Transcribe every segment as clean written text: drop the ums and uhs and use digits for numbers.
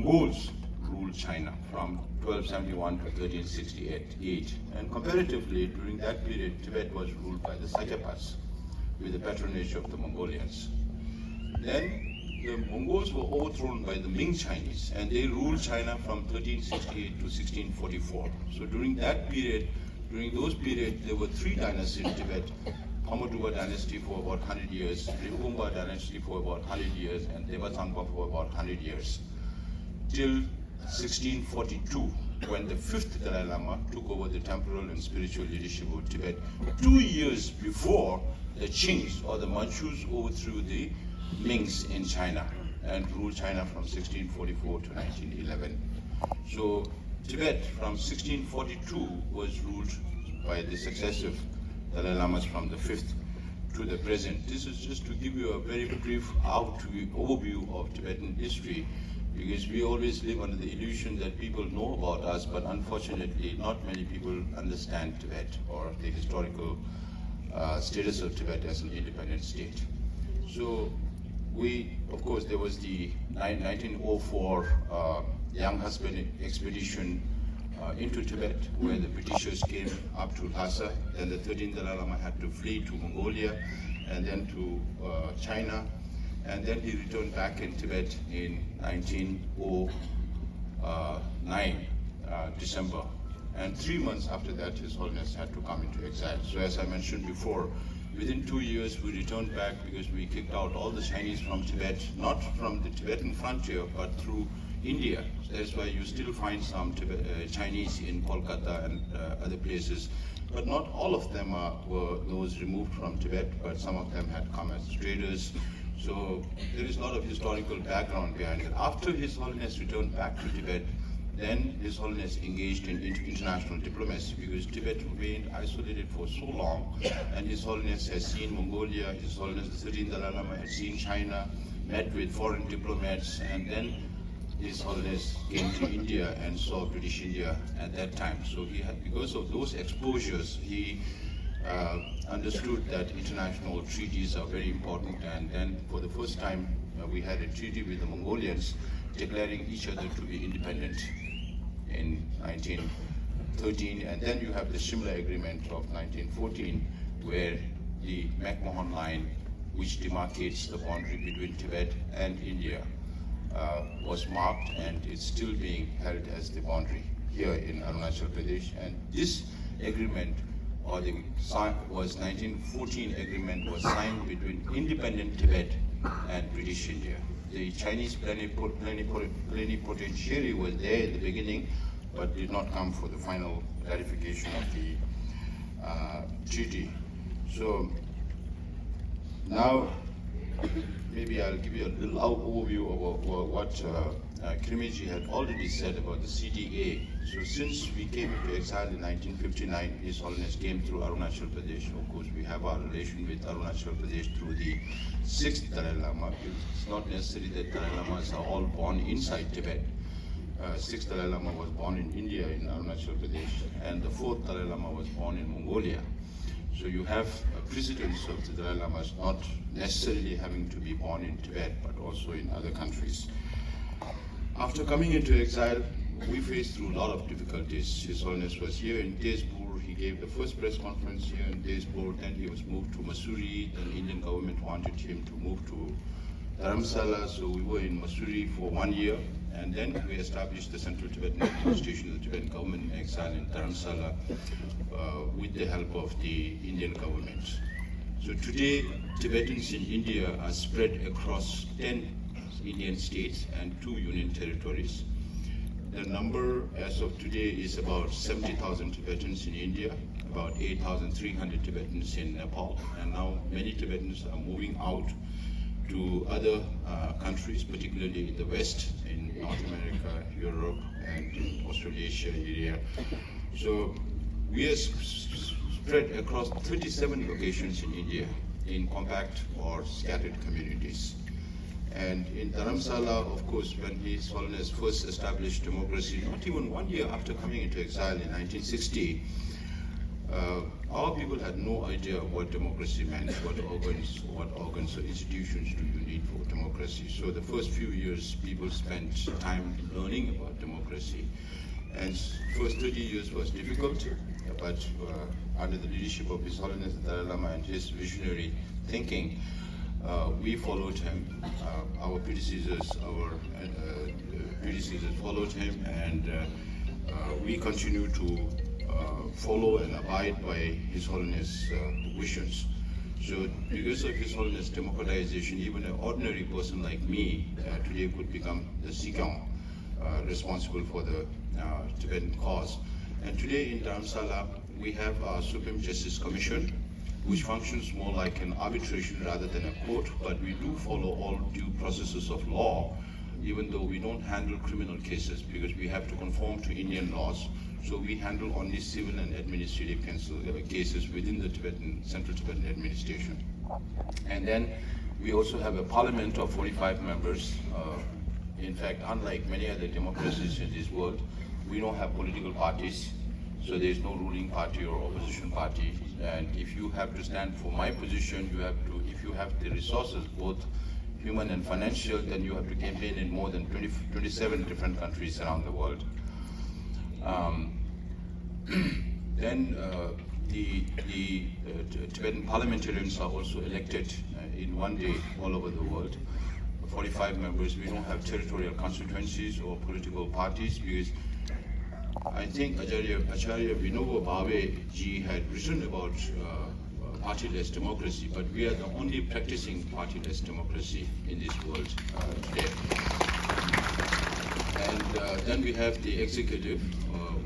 Mongols ruled China from 1271 to 1368. And comparatively, during that period, Tibet was ruled by the Satrapas with the patronage of the Mongolians. Then the Mongols were overthrown by the Ming Chinese, and they ruled China from 1368 to 1644. So during that period, during those periods, there were three dynasties in Tibet. Pamutuba dynasty for about 100 years, Rinpoche dynasty for about 100 years, and Devatangpa for about 100 years. Till 1642, when the fifth Dalai Lama took over the temporal and spiritual leadership of Tibet, 2 years before the Qings or the Manchus overthrew the Mings in China and ruled China from 1644 to 1911. So Tibet from 1642 was ruled by the successive Dalai Lamas from the 5th to the present. This is just to give you a very brief overview of Tibetan history, because we always live under the illusion that people know about us, but unfortunately not many people understand Tibet or the historical status of Tibet as an independent state. So of course, there was the 1904 Young Husband expedition into Tibet, where the Britishers came up to Lhasa. Then the 13th Dalai Lama had to flee to Mongolia and then to China. And then he returned back in Tibet in 1909, December. And 3 months after that, His Holiness had to come into exile. So as I mentioned before, within 2 years, we returned back because we kicked out all the Chinese from Tibet, not from the Tibetan frontier, but through India. That's why you still find some Chinese in Kolkata and other places. But not all of them were those removed from Tibet, but some of them had come as traders. So there is a lot of historical background behind it. After His Holiness returned back to Tibet, then His Holiness engaged in international diplomacy, because Tibet remained isolated for so long, and His Holiness has seen Mongolia, His Holiness the 13th Dalai Lama had seen China, met with foreign diplomats, and then His Holiness came to India and saw British India at that time. So he had, because of those exposures, he understood that international treaties are very important, and then for the first time we had a treaty with the Mongolians declaring each other to be independent in 1913, and then you have the Shimla Agreement of 1914, where the McMahon Line, which demarcates the boundary between Tibet and India, was marked, and it's still being held as the boundary here in Arunachal Pradesh. And this agreement, or the 1914 agreement, was signed between independent Tibet and British India. The Chinese plenipotentiary was there in the beginning, but did not come for the final ratification of the treaty. So now maybe I'll give you a little overview of what Kirmiji had already said about the CDA. So since we came into exile in 1959, His Holiness came through Arunachal Pradesh. Of course, we have our relation with Arunachal Pradesh through the 6th Dalai Lama. It's not necessary that Dalai Lamas are all born inside Tibet. 6th Dalai Lama was born in India, in Arunachal Pradesh, and the 4th Dalai Lama was born in Mongolia. So you have precedents of the Dalai Lamas not necessarily having to be born in Tibet, but also in other countries. After coming into exile, we faced through a lot of difficulties. His Holiness was here in Tezpur. He gave the first press conference here in Tezpur. Then he was moved to Mussoorie. Then the Indian government wanted him to move to Dharamsala. So we were in Mussoorie for 1 year. And then we established the Central Tibetan Administration of the Tibetan government in exile in Dharamsala with the help of the Indian government. So today, Tibetans in India are spread across 10 Indian states and 2 union territories. The number as of today is about 70,000 Tibetans in India, about 8,300 Tibetans in Nepal, and now many Tibetans are moving out to other countries, particularly in the West, in North America, Europe, and in Australasia area. So we are spread across 37 locations in India in compact or scattered communities. And in Dharamsala, of course, when His Holiness first established democracy, not even 1 year after coming into exile in 1960, our people had no idea what democracy meant, what organs or institutions do you need for democracy. So the first few years, people spent time learning about democracy. And first 30 years was difficult, but under the leadership of His Holiness the Dalai Lama and his visionary thinking, we followed him. Our predecessors followed him, and we continue to follow and abide by His Holiness' visions. So because of His Holiness democratization, even an ordinary person like me today could become the Sikyong, responsible for the Tibetan cause. And today in Dharamsala, we have our Supreme Justice Commission, which functions more like an arbitration rather than a court, but we do follow all due processes of law, even though we don't handle criminal cases because we have to conform to Indian laws. So we handle only civil and administrative cases within the Central Tibetan Administration. And then we also have a parliament of 45 members. In fact, unlike many other democracies in this world, we don't have political parties. So there is no ruling party or opposition party. And if you have to stand for my position, you have to, if you have the resources, both human and financial, then you have to campaign in more than 27 different countries around the world. Then the Tibetan parliamentarians are also elected in one day all over the world. 45 members. We don't have territorial constituencies or political parties because I think Acharya Vinoba Bhave ji had written about partyless democracy, but we are the only practicing partyless democracy in this world today. And then we have the executive,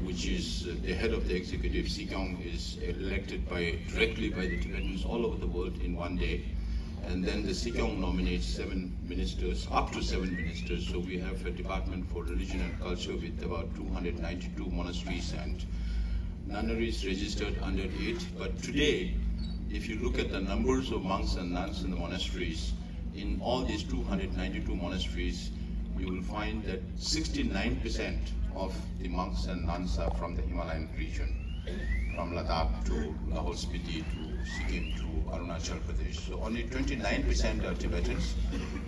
which is the head of the executive. Sikyong is elected directly by the Tibetans all over the world in one day. And then the Sikyong nominates 7 ministers, up to 7 ministers. So we have a department for religion and culture with about 292 monasteries and nunneries registered under 8. But today, if you look at the numbers of monks and nuns in the monasteries, in all these 292 monasteries, you will find that 69% of the monks and nuns are from the Himalayan region, from Ladakh to Lahore Spiti to Sikkim to Arunachal Pradesh. So only 29% are Tibetans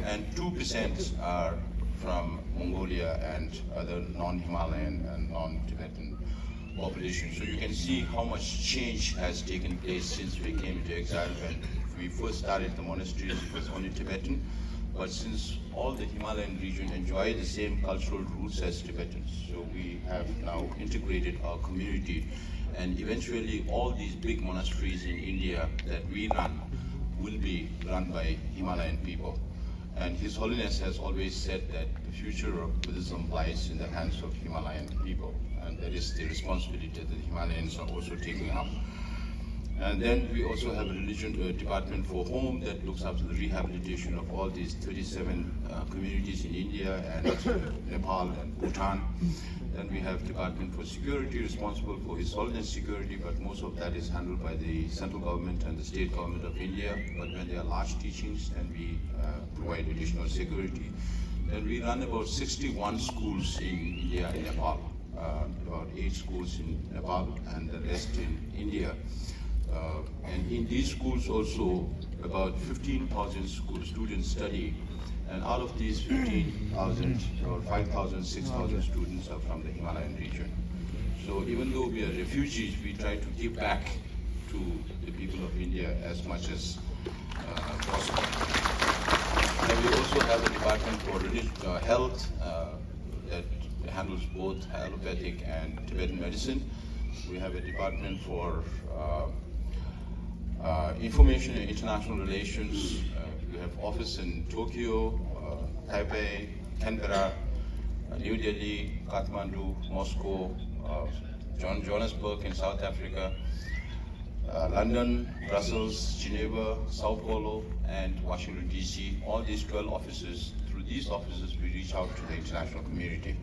and 2% are from Mongolia and other non-Himalayan and non-Tibetan population. So you can see how much change has taken place since we came into exile. When we first started the monasteries, it was only Tibetan. But since all the Himalayan region enjoy the same cultural roots as Tibetans, so we have now integrated our community, and eventually all these big monasteries in India that we run will be run by Himalayan people. And His Holiness has always said that the future of Buddhism lies in the hands of Himalayan people, and that is the responsibility that the Himalayans are also taking up. And then we also have a religion department for home that looks after the rehabilitation of all these 37 communities in India and Nepal and Bhutan. Then we have department for security responsible for His Holiness security, but most of that is handled by the central government and the state government of India. But when there are large teachings, then we provide additional security. Then we run about 61 schools in India and Nepal, about 8 schools in Nepal and the rest in India. And in these schools also about 15,000 school students study, and out of these 15,000 or 5,000, 6,000 students are from the Himalayan region. So even though we are refugees, we try to give back to the people of India as much as possible. And we also have a department for health that handles both allopathic and Tibetan medicine. We have a department for information and international relations. We have office in Tokyo, Taipei, Canberra, New Delhi, Kathmandu, Moscow, Johannesburg in South Africa, London, Brussels, Geneva, Sao Paulo, and Washington, D.C. All these 12 offices. Through these offices, we reach out to the international community.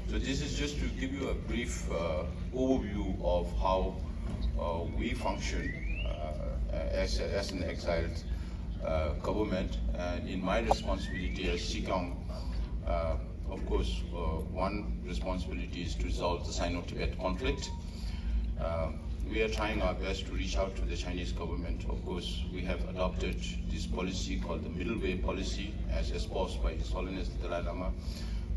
So this is just to give you a brief overview of how we function as an exiled government. And in my responsibility as Sikyong, of course, one responsibility is to resolve the Sino-Tibet conflict. we are trying our best to reach out to the Chinese government. Of course, we have adopted this policy called the Middle Way policy, as espoused by His Holiness the Dalai Lama.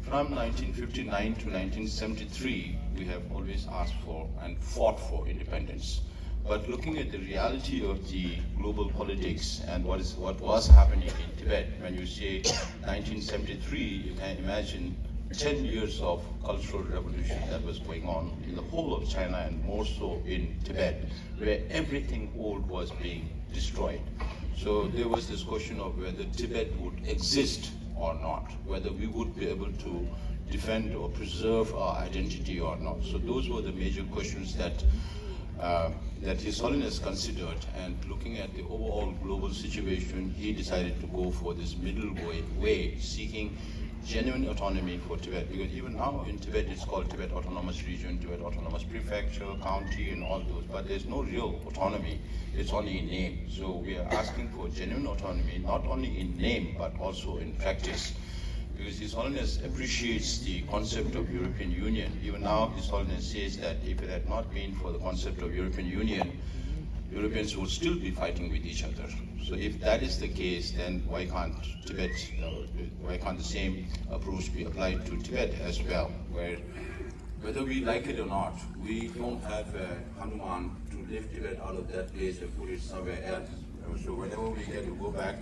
From 1959 to 1973, we have always asked for and fought for independence. But looking at the reality of the global politics and what was happening in Tibet, when you say 1973, you can imagine 10 years of cultural revolution that was going on in the whole of China and more so in Tibet, where everything old was being destroyed. So there was this question of whether Tibet would exist or not, whether we would be able to defend or preserve our identity or not. So those were the major questions that His Holiness considered, and looking at the overall global situation, he decided to go for this middle way, seeking genuine autonomy for Tibet, because even now in Tibet it's called Tibet Autonomous Region, Tibet Autonomous Prefecture, County, and all those, but there's no real autonomy, it's only in name. So we are asking for genuine autonomy, not only in name, but also in practice. Because His Holiness appreciates the concept of European Union. Even now, His Holiness says that if it had not been for the concept of European Union, Europeans would still be fighting with each other. So if that is the case, then why can't the same approach be applied to Tibet as well, where whether we like it or not, we don't have Hanuman to lift Tibet out of that place and put it somewhere else. So whenever we get to go back,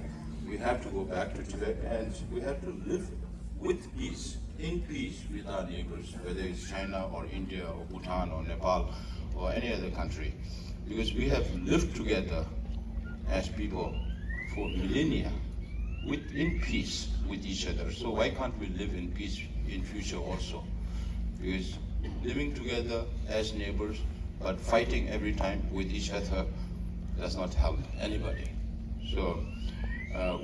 we have to go back to Tibet, and we have to live with peace, in peace with our neighbors, whether it's China or India or Bhutan or Nepal or any other country. Because we have lived together as people for millennia in peace with each other. So why can't we live in peace in future also? Because living together as neighbors but fighting every time with each other does not help anybody. So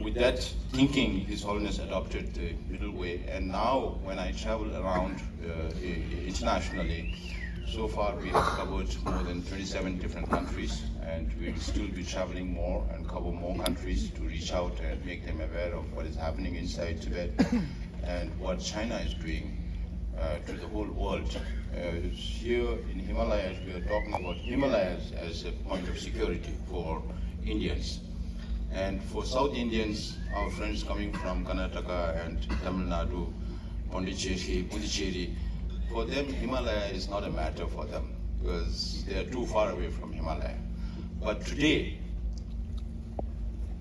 with that thinking, His Holiness adopted the middle way, and now when I travel around internationally, so far we have covered more than 27 different countries, and we will still be traveling more and cover more countries to reach out and make them aware of what is happening inside Tibet and what China is doing to the whole world. Here in Himalayas, we are talking about Himalayas as a point of security for Indians. And for South Indians, our friends coming from Karnataka and Tamil Nadu, Pondicherry, Puducherry, for them Himalaya is not a matter for them because they are too far away from Himalaya. But today,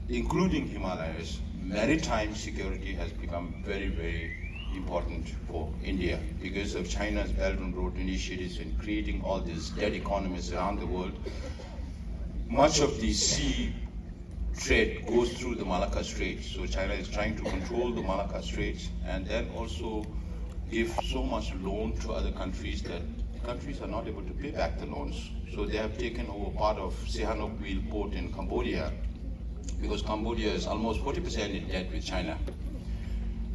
including Himalayas, maritime security has become very, very important for India because of China's Belt and Road initiatives and creating all these dead economies around the world. Much of the sea trade goes through the Malacca Straits. So China is trying to control the Malacca Straits and then also give so much loan to other countries that countries are not able to pay back the loans. So they have taken over part of Sihanoukville port in Cambodia because Cambodia is almost 40% in debt with China.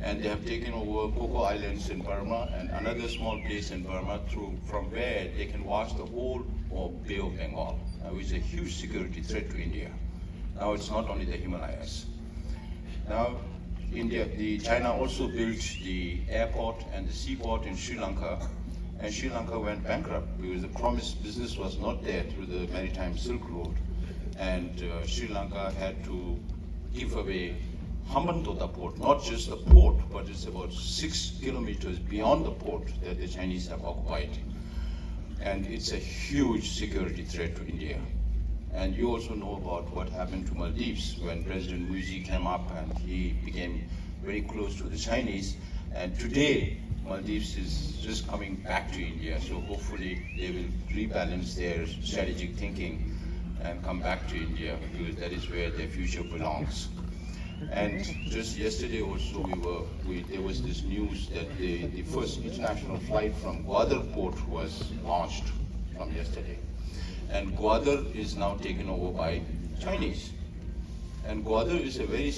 And they have taken over Coco Islands in Burma and another small place in Burma from where they can watch the whole of Bay of Bengal, which is a huge security threat to India. Now it's not only the Himalayas. Now China also built the airport and the seaport in Sri Lanka, and Sri Lanka went bankrupt because the promised business was not there through the maritime Silk Road, and Sri Lanka had to give away Hambantota port, not just the port, but it's about 6 kilometers beyond the port that the Chinese have occupied. And it's a huge security threat to India. And you also know about what happened to Maldives when President Muisi came up and he became very close to the Chinese. And today, Maldives is just coming back to India. So hopefully they will rebalance their strategic thinking and come back to India because that is where their future belongs. And just yesterday also there was this news that the first international flight from Gwadar port was launched from yesterday. And Gwadar is now taken over by Chinese. And Gwadar is a very